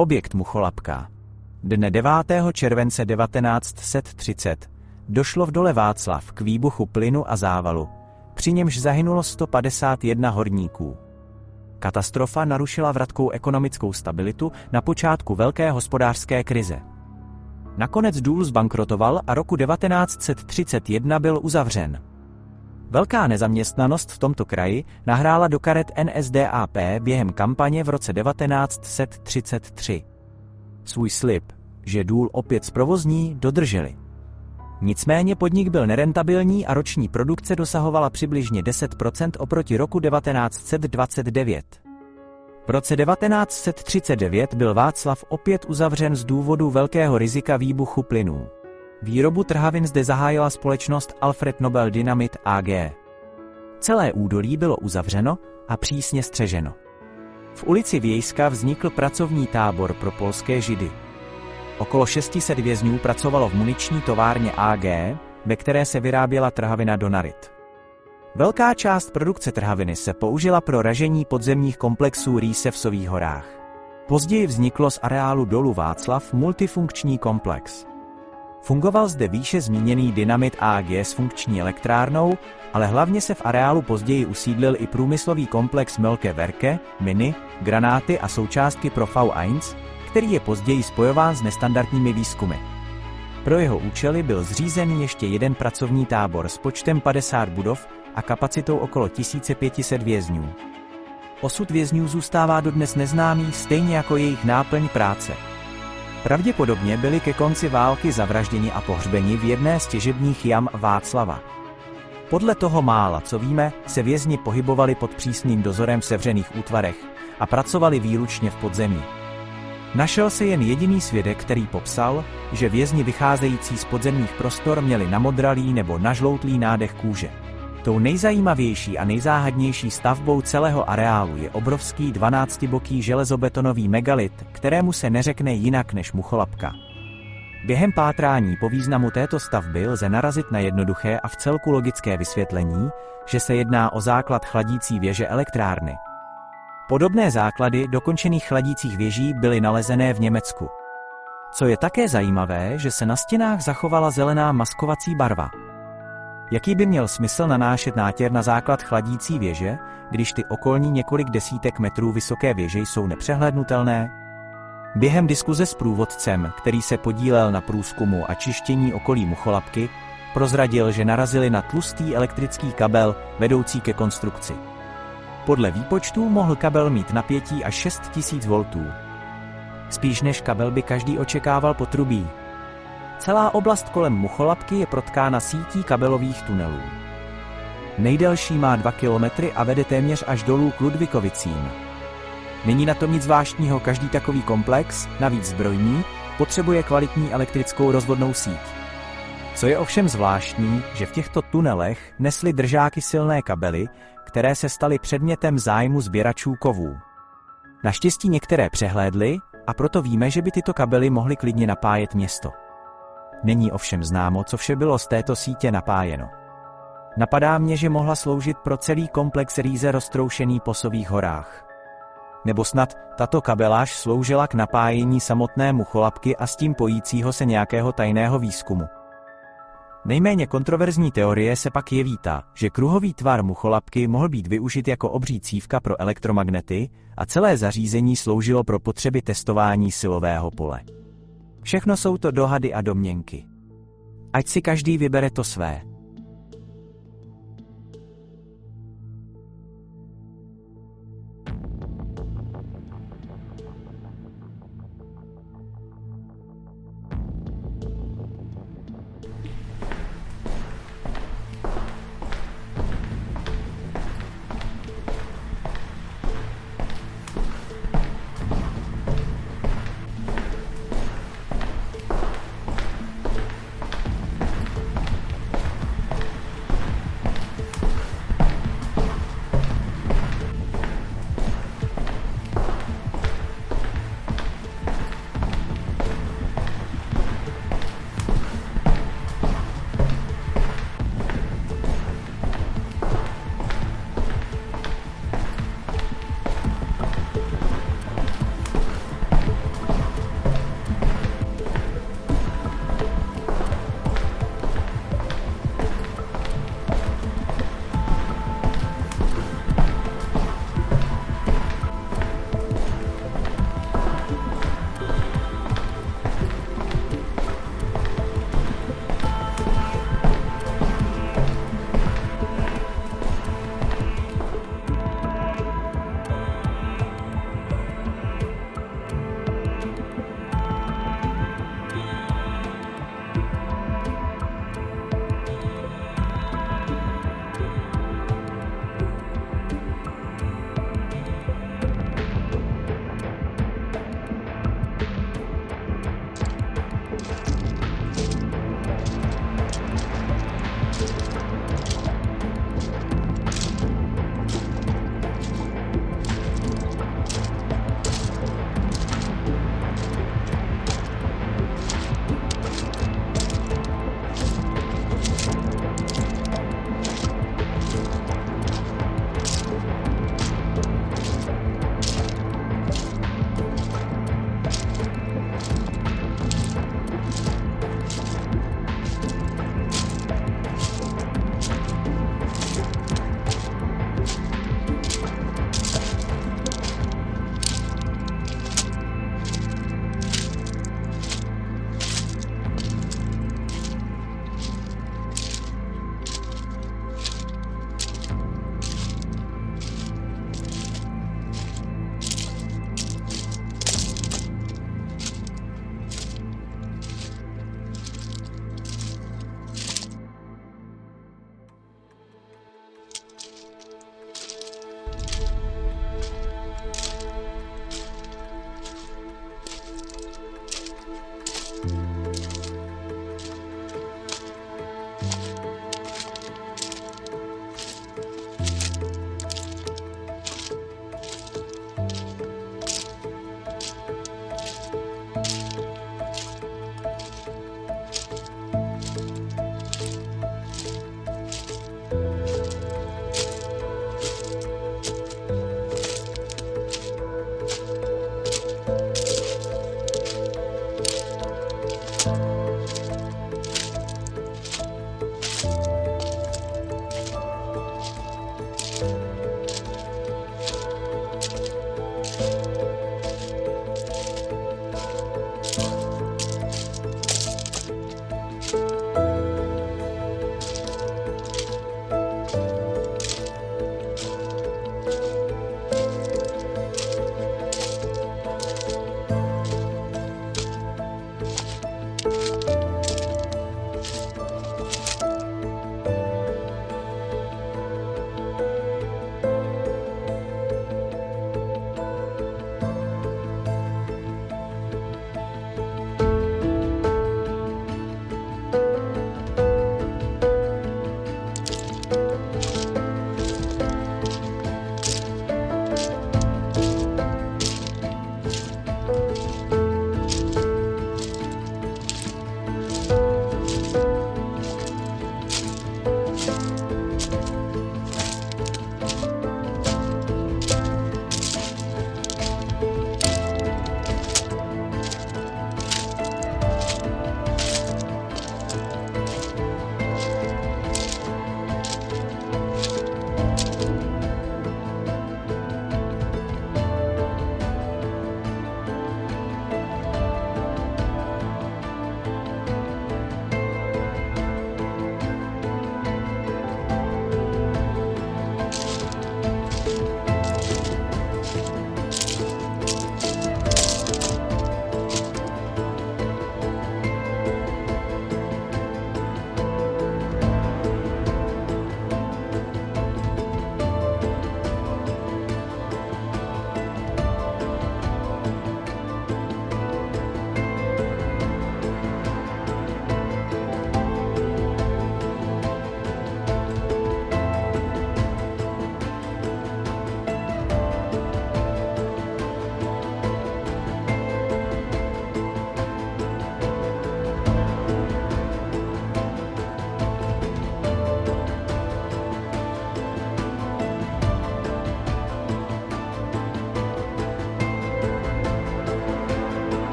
Objekt Mucholapka. Dne 9. července 1930 došlo v dole Václav k výbuchu plynu a závalu, při němž zahynulo 151 horníků. Katastrofa narušila vratkou ekonomickou stabilitu na počátku velké hospodářské krize. Nakonec důl zbankrotoval a roku 1931 byl uzavřen. Velká nezaměstnanost v tomto kraji nahrála do karet NSDAP během kampaně v roce 1933. Svůj slib, že důl opět zprovozní, dodrželi. Nicméně podnik byl nerentabilní a roční produkce dosahovala přibližně 10% oproti roku 1929. V roce 1939 byl Václav opět uzavřen z důvodu velkého rizika výbuchu plynů. Výrobu trhavin zde zahájila společnost Alfred Nobel Dynamit AG. Celé údolí bylo uzavřeno a přísně střeženo. V ulici Wiejska vznikl pracovní tábor pro polské Židy. Okolo 600 vězňů pracovalo v muniční továrně AG, ve které se vyráběla trhavina Donarit. Velká část produkce trhaviny se použila pro ražení podzemních komplexů Riese v Sových horách. Později vzniklo z areálu dolu Václav multifunkční komplex. Fungoval zde výše zmíněný Dynamit AG s funkční elektrárnou, ale hlavně se v areálu později usídlil i průmyslový komplex Möelke, miny, granáty a součástky pro V1, který je později spojován s nestandardními výzkumy. Pro jeho účely byl zřízen ještě jeden pracovní tábor s počtem 50 budov a kapacitou okolo 1500 vězňů. Osud vězňů zůstává dodnes neznámý, stejně jako jejich náplň práce. Pravděpodobně byli ke konci války zavražděni a pohřbeni v jedné z těžebních jam Václava. Podle toho mála, co víme, se vězni pohybovali pod přísným dozorem v sevřených útvarech a pracovali výlučně v podzemí. Našel se jen jediný svědek, který popsal, že vězni vycházející z podzemních prostor měli namodralý nebo nažloutlý nádech kůže. Tou nejzajímavější a nejzáhadnější stavbou celého areálu je obrovský 12boký železobetonový megalit, kterému se neřekne jinak než Mucholapka. Během pátrání po významu této stavby lze narazit na jednoduché a vcelku logické vysvětlení, že se jedná o základ chladící věže elektrárny. Podobné základy dokončených chladících věží byly nalezené v Německu. Co je také zajímavé, že se na stěnách zachovala zelená maskovací barva. Jaký by měl smysl nanášet nátěr na základ chladící věže, když ty okolní několik desítek metrů vysoké věže jsou nepřehlédnutelné? Během diskuze s průvodcem, který se podílel na průzkumu a čištění okolí Mucholapky, prozradil, že narazili na tlustý elektrický kabel vedoucí ke konstrukci. Podle výpočtů mohl kabel mít napětí až 6000 V. Spíš než kabel by každý očekával potrubí. Celá oblast kolem Mucholapky je protkána sítí kabelových tunelů. Nejdelší má 2 kilometry a vede téměř až dolů k Ludvikovicím. Není na tom nic zvláštního, každý takový komplex, navíc zbrojní, potřebuje kvalitní elektrickou rozvodnou síť. Co je ovšem zvláštní, že v těchto tunelech nesly držáky silné kabely, které se staly předmětem zájmu sběračů kovů. Naštěstí některé přehlédli a proto víme, že by tyto kabely mohly klidně napájet město. Není ovšem známo, co vše bylo z této sítě napájeno. Napadá mě, že mohla sloužit pro celý komplex Riese roztroušený po Sových horách. Nebo snad tato kabeláž sloužila k napájení samotné Mucholapky a s tím pojícího se nějakého tajného výzkumu. Nejméně kontroverzní teorie se pak jeví ta, že kruhový tvar Mucholapky mohl být využit jako obří cívka pro elektromagnety a celé zařízení sloužilo pro potřeby testování silového pole. Všechno jsou to dohady a domněnky. Ať si každý vybere to své.